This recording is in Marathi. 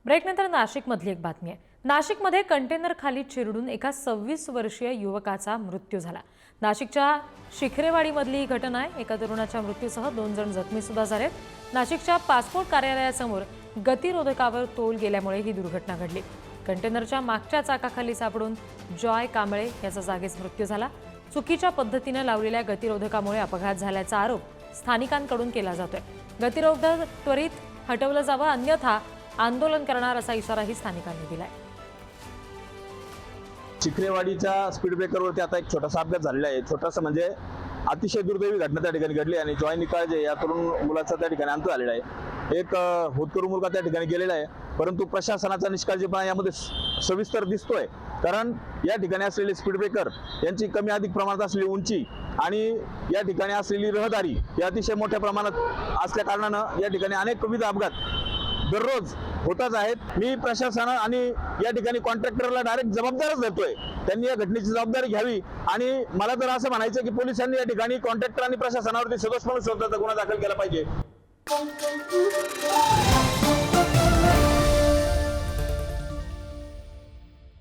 ब्रेकनंतर नाशिकमधली एक बातमी आहे। नाशिकमध्ये कंटेनर खाली चिरडून एका 26 वर्षीय युवकाचा मृत्यू झाला। नाशिकच्या शिखरेवाडीमधली ही घटना आहे। एका तरुणाच्या मृत्यूसह 2 जण जखमी सुद्धा झालेत। नाशिकच्या पासपोर्ट कार्यालयासमोर गतिरोधकावर तोल गेल्यामुळे ही दुर्घटना घडली। कंटेनरच्या मागच्या चाकाखाली सापडून जॉय कांबळे याचा जागीच मृत्यू झाला। चुकीच्या पद्धतीने लावलेल्या गतिरोधकामुळे अपघात झाल्याचा आरोप स्थानिकांकडून केला जातोय। गतिरोधक त्वरित हटवलं जावं, अन्यथा आंदोलन करणार असा इशाराही स्थानिकांनी दिलाय। शिखरेवाडीच्या स्पीड ब्रेकरवरती आता एक छोटासा अपघात झालेला आहे। छोटासा म्हणजे अतिशय दुर्दैवी घटना त्या ठिकाणी घडली आणि जॉय निकाळजे या तरुण मुलाचा त्या ठिकाणी अंत झालेला आहे। एक होतकरू मुलगा त्या ठिकाणी गेलेला आहे, परंतु प्रशासनाचा निष्काळजीपणा यामध्ये सविस्तर दिसतोय। कारण या ठिकाणी असलेले स्पीड ब्रेकर यांची कमी अधिक प्रमाणात असलेली उंची आणि या ठिकाणी असलेली रहदारी ही अतिशय मोठ्या प्रमाणात असल्या कारणानं या ठिकाणी अनेक विविध अपघात दररोज होतच आहेत। मी प्रशासन आणि या ठिकाणी कॉन्ट्रॅक्टरला डायरेक्ट जबाबदारच देतोय, त्यांनी या घटनेची जबाबदारी घ्यावी आणि मला तर असं म्हणायचं की पोलिसांनी या ठिकाणी कॉन्ट्रॅक्टर आणि प्रशासनावरती सदोष म्हणून स्वतःचा गुन्हा दाखल केला पाहिजे।